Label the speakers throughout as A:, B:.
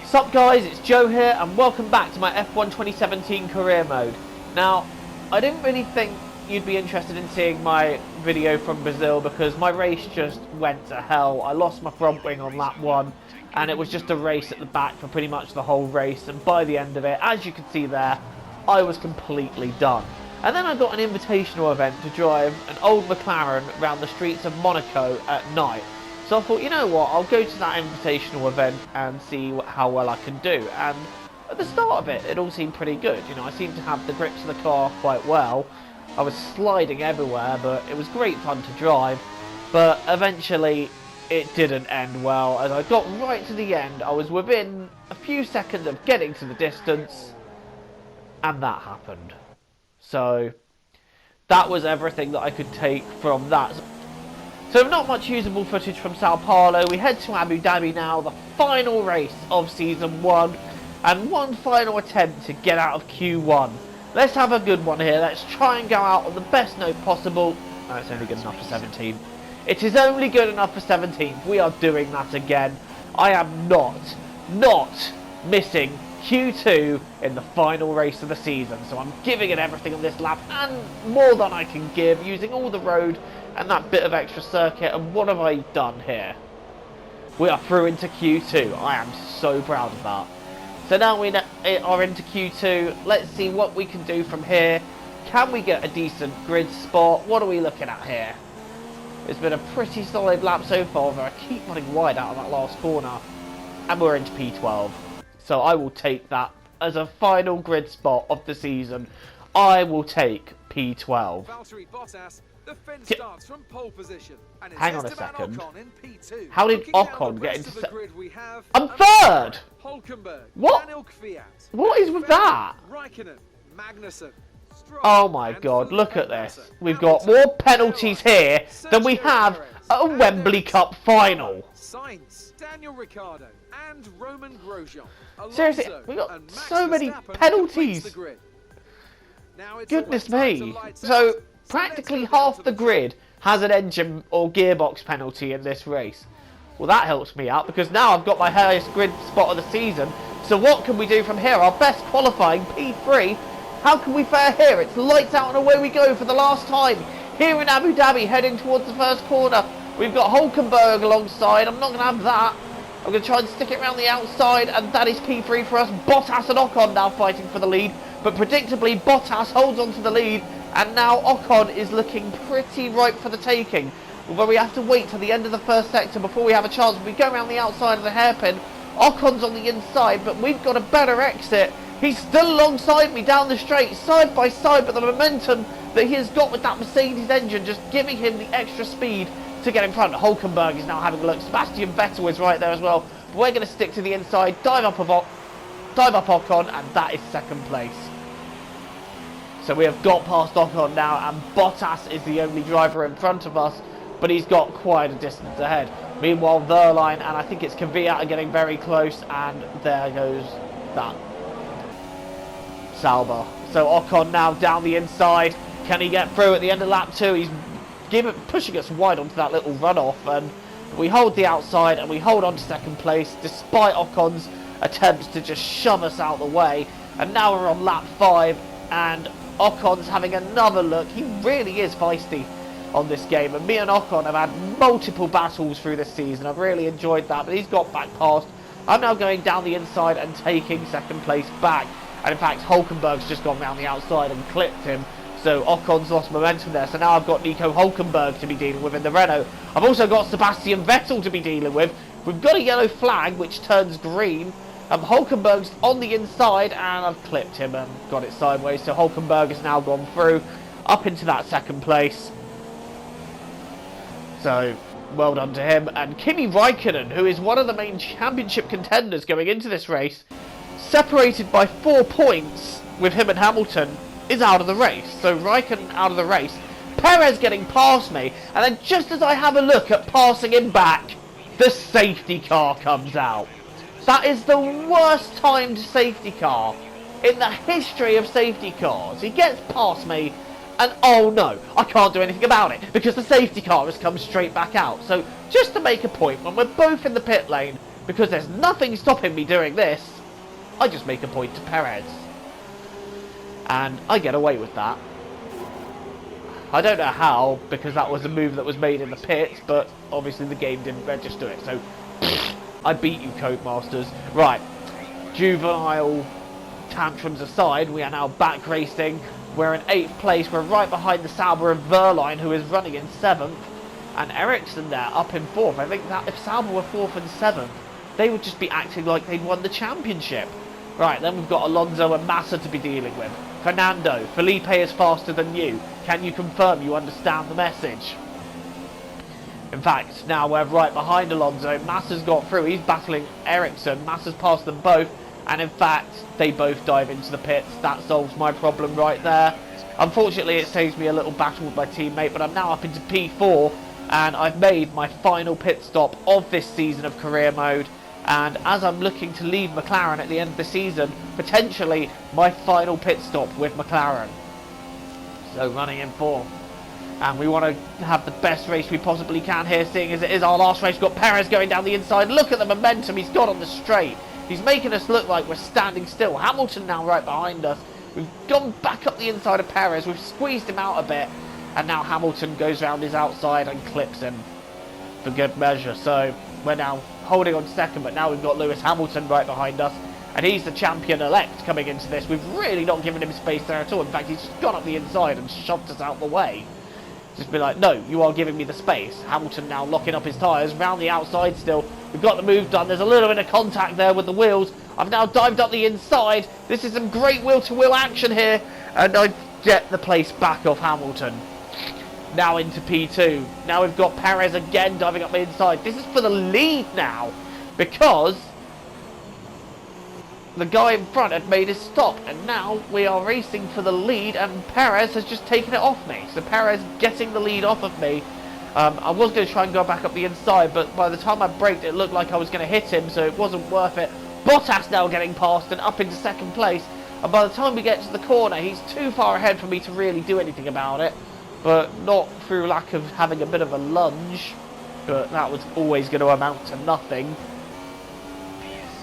A: Sup guys, it's Joe here and welcome back to my F1 2017 career mode. Now, I didn't really think you'd be interested in seeing my video from Brazil because my race just went to hell. I lost my front wing on lap 1 and it was just a race at the back for pretty much the whole race, and by the end of it, as you can see there, I was completely done. And then I got an invitational event to drive an old McLaren around the streets of Monaco at night. So I thought, you know what, I'll go to that invitational event and see how well I can do. And at the start of it, it all seemed pretty good. You know, I seemed to have the grips of the car quite well. I was sliding everywhere, but it was great fun to drive. But eventually, it didn't end well. As I got right to the end, I was within a few seconds of getting to the distance, and that happened. So, that was everything that I could take from that. So not much usable footage from Sao Paulo. We head to Abu Dhabi now, the final race of Season 1, and one final attempt to get out of Q1. Let's have a good one here. Let's try and go out on the best note possible. No, it's only good enough for 17. It is only good enough for 17. We are doing that again. I am not missing Q2 in the final race of the season. So I'm giving it everything on this lap and more than I can give, using all the road and that bit of extra circuit. And what have I done here? We are through into Q2. I am so proud of that. So now we are into Q2. Let's see what we can do from here. Can we get a decent grid spot? What are we looking at here? It's been a pretty solid lap so far, though I keep running wide out of that last corner. And we're into P12. So I will take that as a final grid spot of the season. I will take P12.
B: The fence starts from pole position, and
A: hang on a second.
B: Ocon in P2.
A: How did Ocon get into I'm
B: third.
A: third!
B: Hulkenberg,
A: what? What is with that?
B: Raikkonen, Magnussen, Stroll,
A: oh my god, look at this. We've got more penalties here than we have at a Wembley Cup final.
B: Sainz, Daniel Ricciardo, and Roman Grosjean.
A: Seriously, we've got so many penalties. Goodness me. So, practically half the grid has an engine or gearbox penalty in this race. Well, that helps me out because now I've got my highest grid spot of the season. So what can we do from here? Our best qualifying, P3. How can we fare here? It's lights out and away we go for the last time. Here in Abu Dhabi, heading towards the first corner. We've got Hulkenberg alongside. I'm not going to have that. I'm going to try and stick it around the outside, and that is P3 for us. Bottas and Ocon now fighting for the lead. But predictably, Bottas holds on to the lead. And now Ocon is looking pretty ripe for the taking. Although we have to wait till the end of the first sector before we have a chance. We go around the outside of the hairpin. Ocon's on the inside, but we've got a better exit. He's still alongside me down the straight, side by side, but the momentum that he has got with that Mercedes engine just giving him the extra speed to get in front. Hulkenberg is now having a look. Sebastian Vettel is right there as well. But we're going to stick to the inside, dive up Ocon, and that is second place. So we have got past Ocon now, and Bottas is the only driver in front of us, but he's got quite a distance ahead. Meanwhile, Verline and I think it's Kvyat are getting very close, and there goes that Sauber. So Ocon now down the inside. Can he get through at the end of lap 2? He's pushing us wide onto that little runoff, and we hold the outside and we hold on to second place despite Ocon's attempts to just shove us out the way. And now we're on lap 5, and Ocon's having another look. He really is feisty on this game, and me and Ocon have had multiple battles through this season. I've really enjoyed that, but he's got back past. I'm now going down the inside and taking second place back, and in fact Hulkenberg's just gone round the outside and clipped him, so Ocon's lost momentum there. So now I've got Nico Hulkenberg to be dealing with in the Renault. I've also got Sebastian Vettel to be dealing with. We've got a yellow flag which turns green. Hulkenberg's on the inside, and I've clipped him and got it sideways. So Hulkenberg has now gone through, up into that second place. So, well done to him. And Kimi Raikkonen, who is one of the main championship contenders going into this race, separated by 4 points with him and Hamilton, is out of the race. So Raikkonen out of the race. Perez getting past me, and then just as I have a look at passing him back, the safety car comes out. That is the worst timed safety car in the history of safety cars. He gets past me, and oh no, I can't do anything about it because the safety car has come straight back out. So just to make a point, when we're both in the pit lane, because there's nothing stopping me doing this, I just make a point to Perez. And I get away with that. I don't know how, because that was a move that was made in the pits, but obviously the game didn't register it, so I beat you, Codemasters. Right, juvenile tantrums aside, we are now back racing. We're in 8th place, we're right behind the Sauber and Verline, who is running in 7th, and Ericsson there up in 4th. I think that if Sauber were 4th and 7th, they would just be acting like they'd won the championship. Right, then we've got Alonso and Massa to be dealing with. Fernando, Felipe is faster than you. Can you confirm you understand the message? In fact, now we're right behind Alonso. Massa's got through. He's battling Ericsson. Massa's passed them both. And in fact, they both dive into the pits. That solves my problem right there. Unfortunately, it saves me a little battle with my teammate. But I'm now up into P4. And I've made my final pit stop of this season of career mode. And as I'm looking to leave McLaren at the end of the season, potentially my final pit stop with McLaren. So running in 4th. And we want to have the best race we possibly can here, seeing as it is our last race. We've got Perez going down the inside. Look at the momentum he's got on the straight. He's making us look like we're standing still. Hamilton now right behind us. We've gone back up the inside of Perez. We've squeezed him out a bit. And now Hamilton goes round his outside and clips him for good measure. So we're now holding on second, but now we've got Lewis Hamilton right behind us, and he's the champion-elect coming into this. We've really not given him space there at all. In fact, he's just gone up the inside and shoved us out the way. Just be like, no, you are giving me the space. Hamilton now locking up his tyres, round the outside still. We've got the move done. There's a little bit of contact there with the wheels. I've now dived up the inside. This is some great wheel-to-wheel action here, and I get the place back off Hamilton. Now into P2. Now we've got Perez again diving up the inside. This is for the lead now, because the guy in front had made his stop, and now we are racing for the lead, and Perez has just taken it off me. So Perez getting the lead off of me. I was going to try and go back up the inside, but by the time I braked, it looked like I was going to hit him, so it wasn't worth it. Bottas now getting past and up into 2nd place, and by the time we get to the corner, he's too far ahead for me to really do anything about it. But not through lack of having a bit of a lunge, but that was always going to amount to nothing.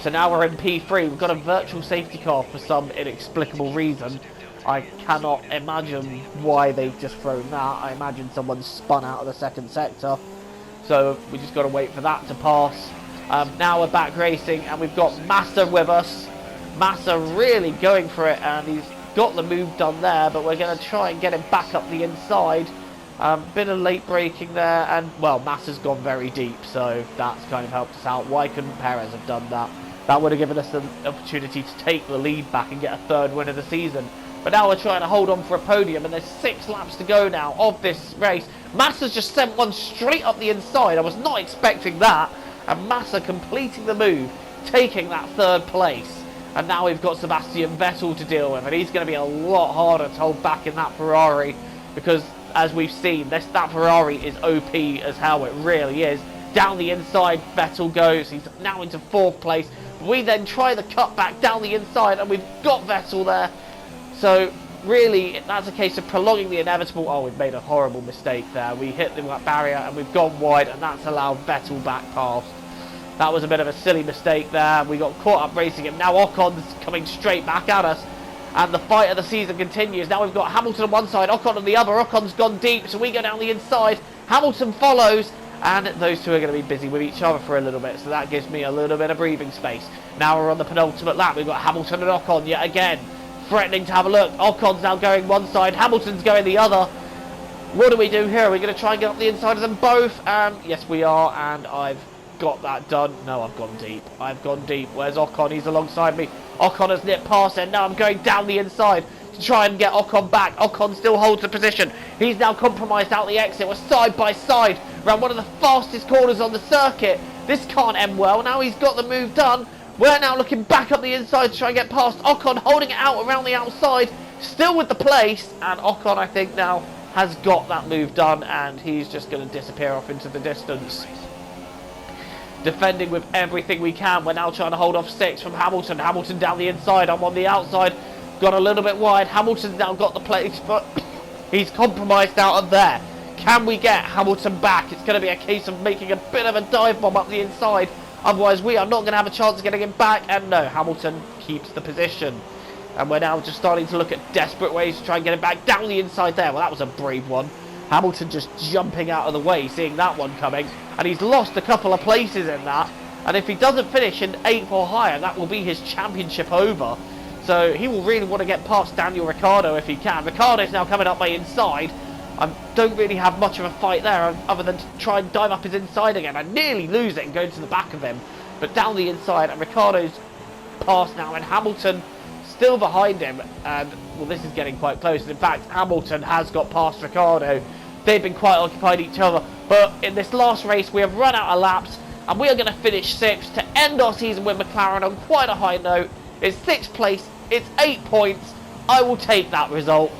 A: So now we're in P3. We've got a virtual safety car for some inexplicable reason. I cannot imagine why they've just thrown that. I imagine someone spun out of the 2nd sector. So we just got to wait for that to pass. Now we're back racing, and we've got Massa with us. Massa really going for it, and he's got the move done there, but we're going to try and get him back up the inside. Bit of late braking there, and well, Massa's gone very deep, so that's kind of helped us out. Why couldn't Perez have done that? That would have given us an opportunity to take the lead back and get a 3rd win of the season. But now we're trying to hold on for a podium, and there's 6 laps to go now of this race. Massa's just sent one straight up the inside. I was not expecting that, and Massa completing the move, taking that 3rd place. And now we've got Sebastian Vettel to deal with, and he's going to be a lot harder to hold back in that Ferrari, because as we've seen, that Ferrari is OP as hell. It really is. Down the inside, Vettel goes. He's now into 4th place. We then try the cut back down the inside, and we've got Vettel there. So really, that's a case of prolonging the inevitable. Oh, we've made a horrible mistake there. We hit the barrier, and we've gone wide, and that's allowed Vettel back past. That was a bit of a silly mistake there. We got caught up racing him. Now Ocon's coming straight back at us. And the fight of the season continues. Now we've got Hamilton on one side, Ocon on the other. Ocon's gone deep, so we go down the inside. Hamilton follows. And those two are going to be busy with each other for a little bit. So that gives me a little bit of breathing space. Now we're on the penultimate lap. We've got Hamilton and Ocon yet again, threatening to have a look. Ocon's now going one side. Hamilton's going the other. What do we do here? Are we going to try and get up the inside of them both? Yes, we are. And I've got that done. No, I've gone deep. I've gone deep. Where's Ocon? He's alongside me. Ocon has nipped past it. Now I'm going down the inside to try and get Ocon back. Ocon still holds the position. He's now compromised out the exit. We're side by side around one of the fastest corners on the circuit. This can't end well. Now he's got the move done. We're now looking back up the inside to try and get past Ocon, holding it out around the outside, still with the place. And Ocon, I think, now has got that move done, and he's just going to disappear off into the distance. Defending with everything we can. We're now trying to hold off 6 from Hamilton. Hamilton down the inside. I'm on the outside. Got a little bit wide. Hamilton's now got the place, but he's compromised out of there. Can we get Hamilton back? It's going to be a case of making a bit of a dive bomb up the inside. Otherwise, we are not going to have a chance of getting him back. And no, Hamilton keeps the position. And we're now just starting to look at desperate ways to try and get him back down the inside there. Well, that was a brave one. Hamilton just jumping out of the way, seeing that one coming. And he's lost a couple of places in that. And if he doesn't finish in 8th or higher, that will be his championship over. So he will really want to get past Daniel Ricciardo if he can. Ricciardo's now coming up my inside. I don't really have much of a fight there other than to try and dive up his inside again. I nearly lose it and go to the back of him. But down the inside, and Ricciardo's past now, and Hamilton still behind him. And, well, this is getting quite close. And in fact, Hamilton has got past Ricciardo. They've been quite occupied each other. But in this last race, we have run out of laps. And we are going to finish 6th to end our season with McLaren on quite a high note. It's 6th place. It's 8 points. I will take that result.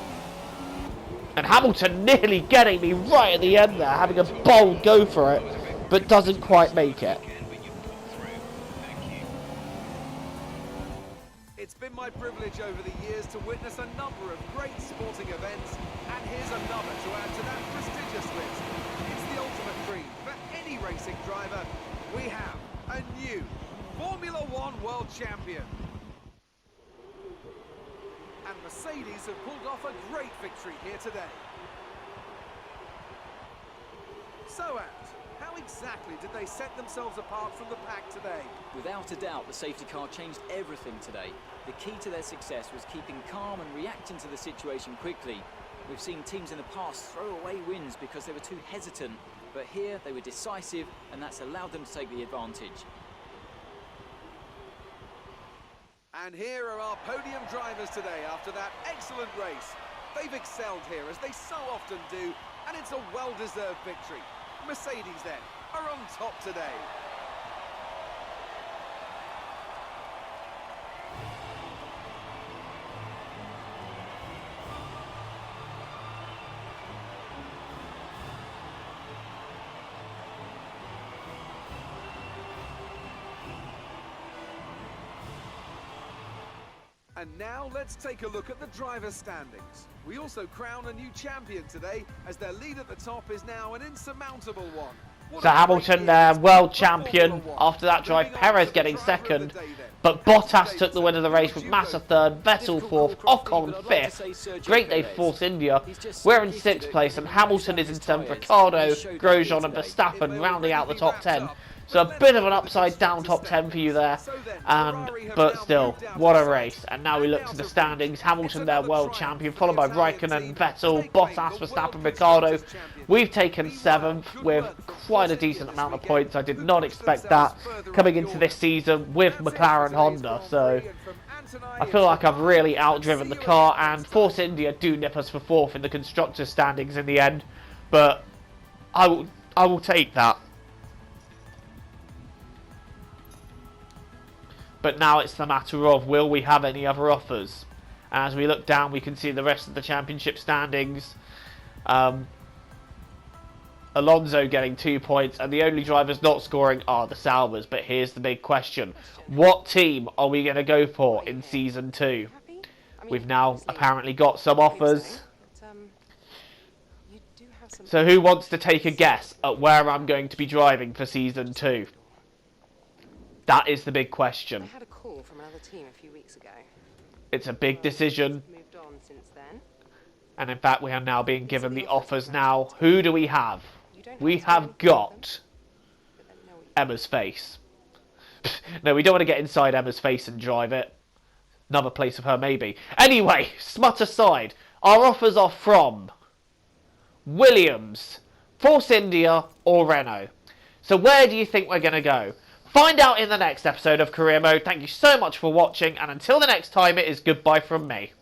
A: And Hamilton nearly getting me right at the end there, having a bold go for it, but doesn't quite make it.
B: It's been my privilege over the years to witness a number of great sporting events, and here's another to add to that prestigious list. It's the ultimate dream for any racing driver. We have a new Formula One World Champion. And Mercedes have pulled off a great victory here today. So, Ant, how exactly did they set themselves apart from the pack today?
C: Without a doubt, the safety car changed everything today. The key to their success was keeping calm and reacting to the situation quickly. We've seen teams in the past throw away wins because they were too hesitant, but here they were decisive, and that's allowed them to take the advantage.
B: And here are our podium drivers today after that excellent race. They've excelled here, as they so often do, and it's a well-deserved victory. Mercedes, then, are on top today. And now let's take a look at the driver's standings. We also crown a new champion today, as their lead at the top is now an insurmountable one.
A: So Hamilton, world champion. After that drive, Perez getting second. But Bottas took the win of the race with Massa third, Vettel fourth, Ocon fifth. Great day for Force India. We're in 6th place, and Hamilton is in 7th. Ricardo, Grosjean and Verstappen rounding out the top 10. So a bit of an upside down top 10 for you there, but still, what a race. And now we look to the standings. Hamilton, their world champion, followed by Raikkonen, Vettel, Bottas, Verstappen, Ricciardo. We've taken 7th with quite a decent amount of points. I did not expect that coming into this season with McLaren Honda. So I feel like I've really outdriven the car, and Force India do nip us for 4th in the constructors standings in the end. But I will take that. But now it's the matter of, will we have any other offers? As we look down, we can see the rest of the championship standings. Alonso getting 2 points, and the only drivers not scoring are the Saubers. But here's the big question. What team are we going to go for in Season 2? We've now apparently got some offers. So who wants to take a guess at where I'm going to be driving for Season 2? That is the big question.
D: I had a call from another team a few weeks ago.
A: It's a big decision.
D: Moved on since then.
A: And in fact, we are now being given the offers now. Who do we have? We have got Emma's face. No, we don't want to get inside Emma's face and drive it. Another place of her, maybe. Anyway, smut aside, our offers are from Williams, Force India, or Renault. So where do you think we're going to go? Find out in the next episode of Career Mode. Thank you so much for watching, and until the next time, it is goodbye from me.